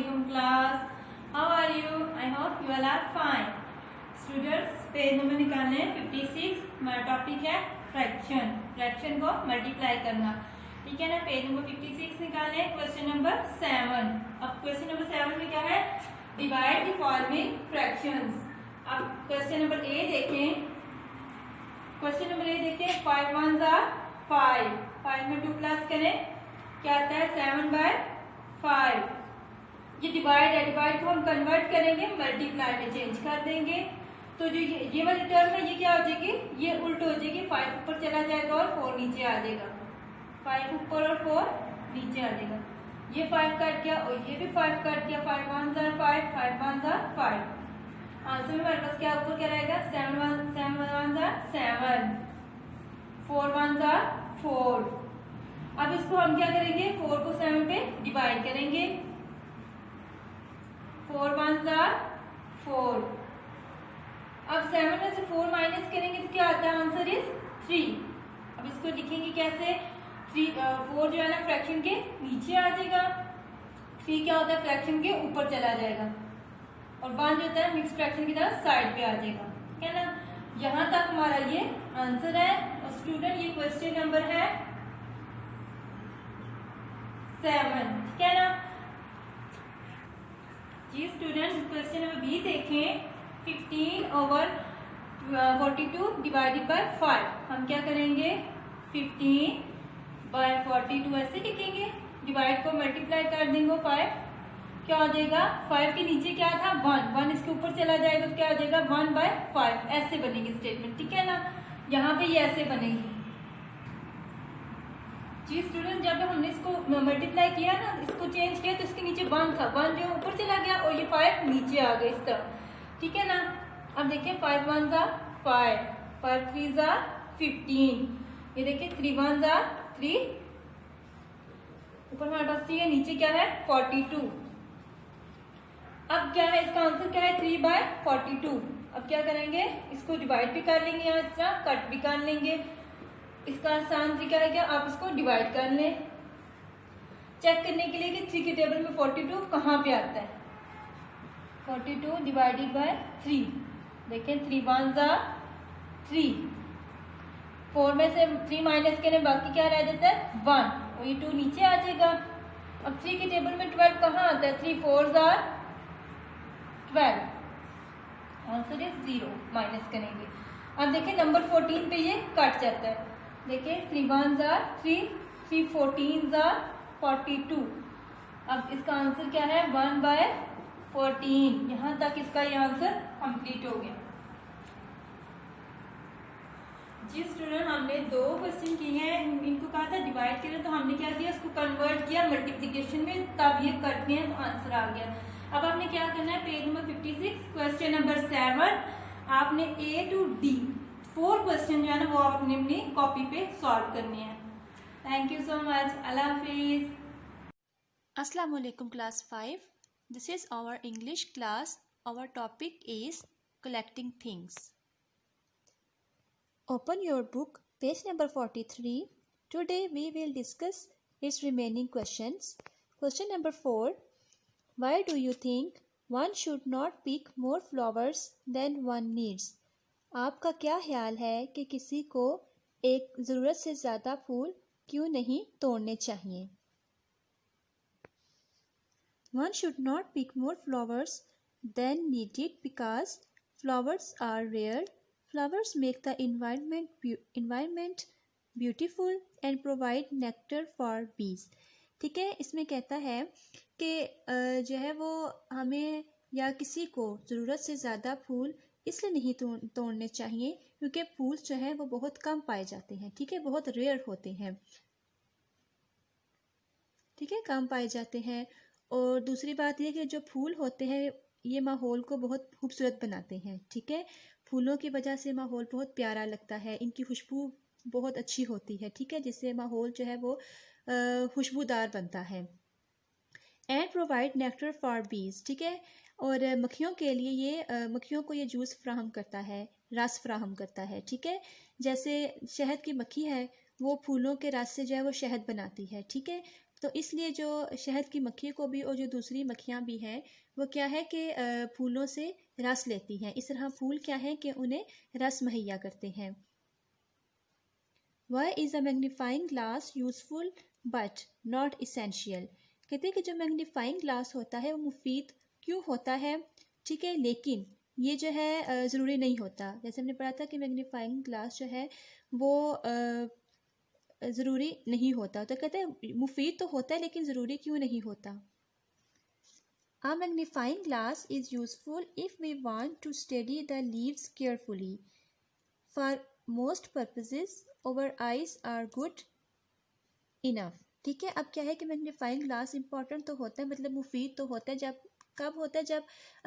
Assalamualaikum class. How are you? I hope you all are fine. Students, page number निकालने 56. हमारा topic है fraction. Fraction को multiply करना. ठीक है ना. पेज नंबर 56 निकालें. Question number 7. अब क्वेश्चन नंबर 7 में क्या है? Divide the following fractions. अब क्वेश्चन नंबर ए देखें. क्वेश्चन नंबर ए देखें. 5 1s are 5. 5 में 2 प्लस करें, क्या आता है? 7/5. ये डिवाइड है. डिवाइड को हम कन्वर्ट करेंगे, मल्टीप्लाई में चेंज कर देंगे. तो जो ये वाली टर्म है ये क्या हो जाएगी? ये उल्ट हो जाएगी. 5 ऊपर चला जाएगा और 4 नीचे आ जाएगा. 5 ऊपर और 4 नीचे आ जाएगा. ये 5 काट गया और ये भी 5 काट गया. 5 1s are 5. 5 1s are 5. Answer में हमारे पास क्या ऊपर क्या रहेगा? 7 1s are 7. 4 1s are 4. अब इसको हम क्या करेंगे? 4 को 7 पे डिवाइड करेंगे. 4 1s are 4. अब 7 में से 4 माइनस करेंगे तो क्या आता है? Answer is 3. अब इसको लिखेंगे कैसे? 4 जो है ना फ्रैक्शन के नीचे आ जाएगा. 3 क्या होता है? फ्रैक्शन के ऊपर चला जाएगा. और 1 जो होता है मिक्स फ्रैक्शन की तरह साइड पे आ जाएगा. ठीक है ना. यहां तक हमारा ये आंसर है. और स्टूडेंट ये क्वेश्चन नंबर है 7. ठीक है ना जी. स्टूडेंट क्वेश्चन नंबर बी देखें. 15/42 डिवाइडेड बाय 5. हम क्या करेंगे? 15/42 ऐसे लिखेंगे. डिवाइड को मल्टीप्लाई कर देंगे 5. क्या हो जाएगा? 5 के नीचे क्या था? 1 इसके ऊपर चला जाएगा तो क्या हो जाएगा? 1/5. ऐसे बनेगी स्टेटमेंट. ठीक है ना. यहाँ पे ये ऐसे बनेगी जी. स्टूडेंट जब हमने इसको मल्टीप्लाई किया ना, इसको चेंज किया तो इसके नीचे 1 था. 1 जो ऊपर चला गया और ये 5 नीचे आ गया इस तरह. ठीक है ना. अब देखिए 5 1s are 5. 5 3s are 15. ये देखिए 3 1s are 3. ऊपर हमारे पास 3 है, नीचे क्या है? 42. अब क्या है? इसका आंसर क्या है? 3/42. अब क्या करेंगे? इसको डिवाइड भी कर लेंगे, यहाँ इस तरह कट भी कर लेंगे. इसका आसान तरीका है क्या? आप इसको डिवाइड कर लें चेक करने के लिए कि 3 के टेबल में 42 कहाँ पे आता है. 42 डिवाइडेड बाय 3. देखें 3 1s are 3. 4 में से 3 माइनस करें, बाकी क्या रह जाता है? 1. और ये 2 नीचे आ जाएगा. अब 3 के टेबल में 12 कहाँ आता है? 3 4s are 12. Answer is 0. Minus करेंगे. अब देखिए नंबर 14 पे ये कट जाता है. देखिए 3 1s are 3. 3 14s are 42. अब इसका आंसर क्या है? 1/14. यहां तक इसका ये आंसर कंप्लीट हो गया जी. स्टूडेंट हमने 2 क्वेश्चन किए हैं. इनको कहा था डिवाइड करें तो हमने क्या किया? इसको कन्वर्ट किया मल्टीप्लिकेशन में, तब ये कट गए तो आंसर आ गया. अब आपने क्या करना है? पेज नंबर 56 क्वेश्चन नंबर 7 आपने A to D 4 क्वेश्चन जो है ना वो आपने अपनी कॉपी पे सॉल्व करने हैं. Thank you so much. Allah Hafiz. Assalamu alaikum class 5. This is our English class. Our topic is collecting things. Open your book, page number 43. Today we will discuss its remaining questions. Question number 4. Why do you think one should not pick more flowers than one needs? आपका क्या ख्याल है कि किसी को एक ज़रूरत से ज़्यादा फूल क्यों नहीं तोड़ने चाहिए? One should not pick more flowers than needed because flowers are rare. Flowers make the environment beautiful and provide nectar for bees. ठीक है. इसमें कहता है कि जो है वो हमें या किसी को ज़रूरत से ज़्यादा फूल इसलिए नहीं तोड़ने चाहिए क्योंकि फूल जो है वो बहुत कम पाए जाते हैं. ठीक है. बहुत रेयर होते हैं. ठीक है. कम पाए जाते हैं. और दूसरी बात यह कि जो फूल होते हैं ये माहौल को बहुत खूबसूरत बनाते हैं. ठीक है. फूलों की वजह से माहौल बहुत प्यारा लगता है. इनकी खुशबू बहुत अच्छी होती है. ठीक है. जिससे माहौल जो है वो खुशबूदार बनता है. एंड प्रोवाइड नेक्टर फॉर बीज. ठीक है. और मक्खियों के लिए ये मक्खियों को ये जूस फ्राहम करता है, रस फ्राहम करता है. ठीक है. जैसे शहद की मक्खी है वो फूलों के रस से जो है वो शहद बनाती है. ठीक है. तो इसलिए जो शहद की मक्खी को भी और जो दूसरी मक्खियाँ भी हैं वो क्या है कि फूलों से रस लेती हैं। इस तरह फूल क्या है कि उन्हें रस मुहैया करते हैं। Why is a magnifying glass useful but not essential? कहते हैं कि जो मैग्नीफाइंग ग्लास होता है वो मुफीद क्यों होता है, ठीक है, लेकिन ये जो है ज़रूरी नहीं होता। जैसे हमने पढ़ा था कि मैग्नीफाइंग ग्लास जो है वो ज़रूरी नहीं होता। तो कहते हैं मुफीद तो होता है लेकिन ज़रूरी क्यों नहीं होता। A magnifying glass is useful if we want to study the leaves carefully. For most purposes, our eyes are good enough. ठीक है, अब क्या है कि मैग्नीफाइंग ग्लास इंपॉर्टेंट तो होता है, मतलब मुफीद तो होता है। जब कब होता है, जब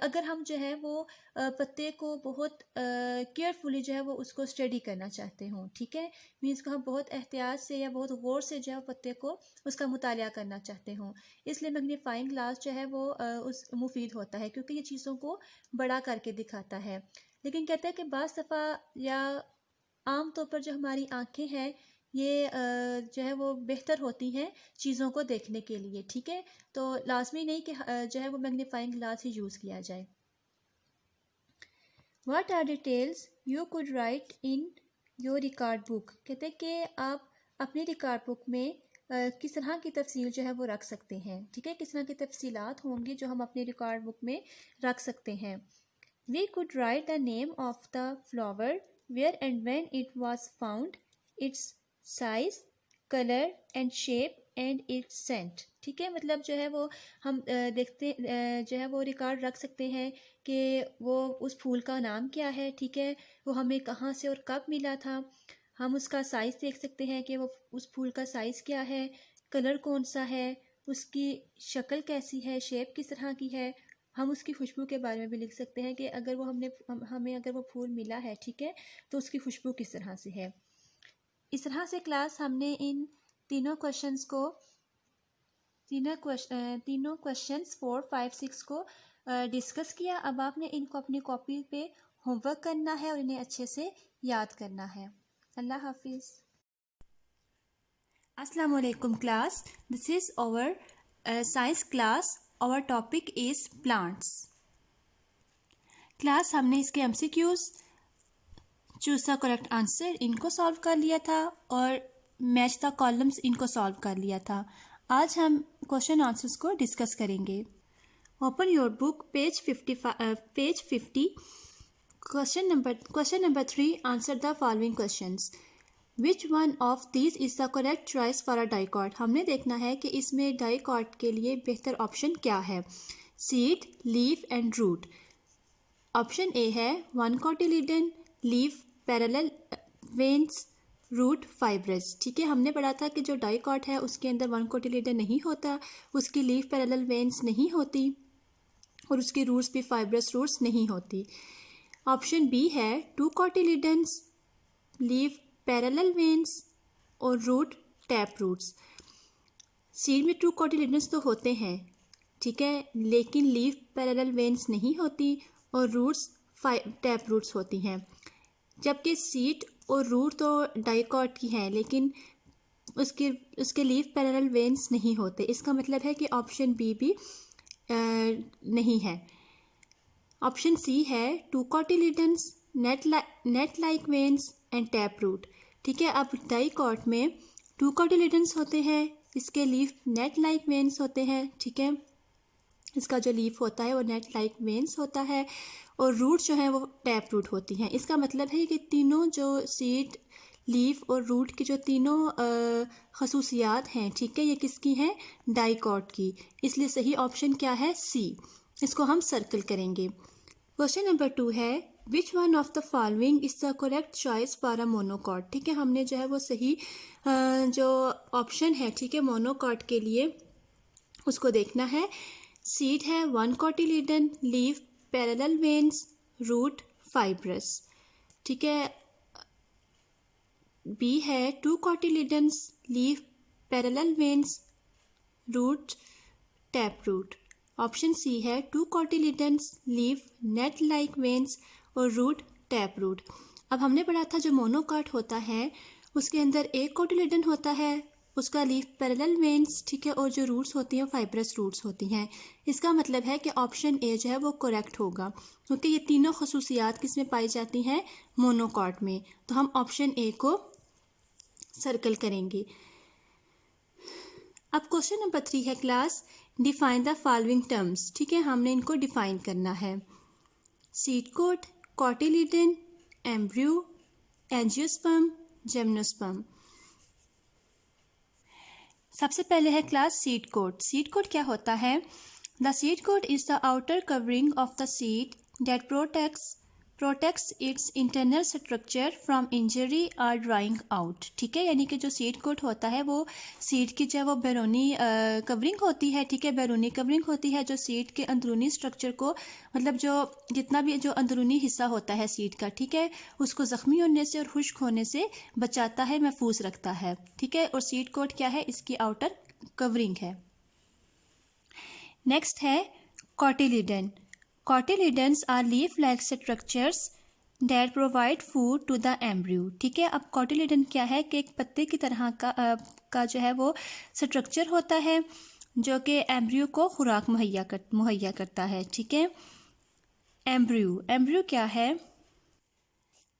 अगर हम जो है वो पत्ते को बहुत केयरफुली जो है वो उसको स्टडी करना चाहते हों, ठीक है, मीन्स को हम बहुत एहतियात से या बहुत गौर से जो है पत्ते को उसका मुतालिया करना चाहते हों, इसलिए मैग्नीफाइंग ग्लास जो है वो उस मुफीद होता है क्योंकि ये चीज़ों को बड़ा करके दिखाता है। लेकिन कहते हैं कि बाज़ दफ़ा या आम तौर पर जो हमारी आँखें हैं ये जो है वो बेहतर होती हैं चीज़ों को देखने के लिए, ठीक है, तो लाजमी नहीं कि जो है वो मैग्नीफाइंग ग्लास ही यूज़ किया जाए। What are details you could write in your record book? कहते हैं कि आप अपनी रिकॉर्ड बुक में किस तरह की तफसील जो है वो रख सकते हैं, ठीक है, किस तरह की तफसीलात होंगी जो हम अपनी रिकॉर्ड बुक में रख सकते हैं। We could write the name of the flower, where and when it was found, its size, color and shape and its scent, ठीक है, मतलब जो है वो हम देखते जो है वो रिकॉर्ड रख सकते हैं कि वो उस फूल का नाम क्या है, ठीक है, वो हमें कहाँ से और कब मिला था। हम उसका साइज़ देख सकते हैं कि वो उस फूल का साइज़ क्या है, कलर कौन सा है, उसकी शक्ल कैसी है, शेप किस तरह की है। हम उसकी खुशबू के बारे में भी लिख सकते हैं कि अगर वो हमें अगर वो फूल मिला है, ठीक है, तो उसकी खुशबू किस तरह से है। इस तरह से क्लास हमने इन तीनों क्वेश्चंस 4, 5, 6 को डिस्कस किया। अब आपने इनको अपनी कॉपी पे होमवर्क करना है और इन्हें अच्छे से याद करना है। अल्लाह हाफिज़। अस्सलाम वालेकुम class, this is our science class. Our topic is plants. Class हमने इसके MCQs, choose the correct answer, इनको सॉल्व कर लिया था और मैच द कॉलम्स इनको सॉल्व कर लिया था। आज हम क्वेश्चन आंसर्स को डिस्कस करेंगे। Open your book, page 50। Question number 3, answer the following questions. Which one of these is the correct choice for a dicot. हमने देखना है कि इसमें डाइकॉट के लिए बेहतर ऑप्शन क्या है। Seed, leaf and root. Option A है 1 cotyledon, leaf parallel veins, root fibrous, ठीक है। हमने पढ़ा था कि जो डाइकॉट है उसके अंदर 1 कोटिलीडन नहीं होता, उसकी लीफ पैरेलल वेन्स नहीं होती और उसकी रूट्स भी फाइब्रस रूट्स नहीं होती। ऑप्शन बी है 2 कोटिलीडन्स, लीफ पैरेलल वेन्स और रूट टैप रूट्स। सीड में 2 कोटिलीडन्स तो होते हैं, ठीक है, लेकिन लीफ पैरेलल वेन्स नहीं होती और रूट्स टैप रूट्स होती हैं। जबकि सीड और रूट तो डाइकॉट की हैं लेकिन उसके लीफ पैरेलल वेन्स नहीं होते। इसका मतलब है कि ऑप्शन बी भी नहीं है। ऑप्शन सी है 2 cotyledons, net like veins and tap root, ठीक है। अब डाइकॉट में 2 कोटिलीडन्स होते हैं, इसके लीफ नेट लाइक वेन्स होते हैं, ठीक है, इसका जो लीफ होता है वो नेट लाइक वेन्स होता है और रूट जो है वो टैप रूट होती हैं। इसका मतलब है कि तीनों जो सीड, लीफ और रूट की जो तीनों खसूसियात हैं, ठीक है, ये किसकी हैं, डाइकॉट की। इसलिए सही ऑप्शन क्या है, सी। इसको हम सर्कल करेंगे। क्वेश्चन नंबर 2 है विच one of the following is the correct choice for a monocot, ठीक है। हमने जो है वो सही जो ऑप्शन है, ठीक है, मोनोकॉट के लिए उसको देखना है। सीड है 1 cotyledon, leaf parallel veins, root fibrous, ठीक है। बी है 2 cotyledons, leaf parallel veins, root tap root. Option C है 2 cotyledons, leaf net like veins और रूट टैप रूट। अब हमने पढ़ा था जो मोनोकॉट होता है उसके अंदर 1 कोटिलीडन होता है उसका लीफ पैरेलल वेन्स, ठीक है, और जो रूट्स होती हैं फाइब्रस रूट्स होती हैं। इसका मतलब है कि ऑप्शन ए जो है वो करेक्ट होगा, क्योंकि ये तीनों खसूसियात किस में पाई जाती हैं, मोनोकॉट में। तो हम ऑप्शन ए को सर्कल करेंगे। अब क्वेश्चन नंबर 3 है class, define the following terms, ठीक है, हमने इनको डिफाइन करना है। Seed coat, cotyledon, embryo, angiosperm, gymnosperm. सबसे पहले है class seed coat. Seed coat क्या होता है? The seed coat is the outer covering of the seed that protects its internal structure from injury और ड्राइंग आउट, ठीक है, यानी कि जो सीड कोट होता है वो सीड की जो है वो बैरूनी कवरिंग होती है, ठीक है, बैरूनी कवरिंग होती है जो सीड के अंदरूनी स्ट्रक्चर को, मतलब जो जितना भी जो अंदरूनी हिस्सा होता है सीड का, ठीक है, उसको ज़ख्मी होने से और खुश्क होने से बचाता है, महफूज रखता है, ठीक है। और सीड कोट क्या है? इसकी आउटर कवरिंग है। नेक्स्ट है cotyledon. Cotyledons are leaf-like structures that provide food to the embryo, ठीक है। अब cotyledon क्या है कि एक पत्ते की तरह का जो है वो स्ट्रक्चर होता है जो कि एम्ब्रियो को खुराक मुहैया करता है, ठीक है। एम्ब्रियो क्या है?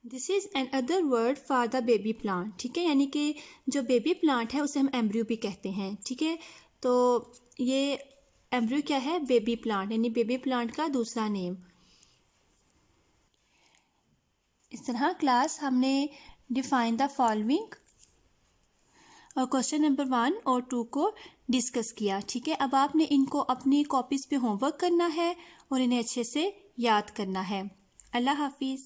This is an other word for the baby plant, ठीक है, यानी कि जो बेबी प्लांट है उसे हम एम्ब्रियो भी कहते हैं, ठीक है। तो ये एम्ब्रियो क्या है? बेबी प्लांट, यानी बेबी प्लांट का दूसरा नेम। इस तरह क्लास हमने डिफाइन द फॉलोइंग और क्वेश्चन नंबर 1 और 2 को डिस्कस किया, ठीक है। अब आपने इनको अपनी कॉपीज़ पे होमवर्क करना है और इन्हें अच्छे से याद करना है। अल्लाह हाफिज़।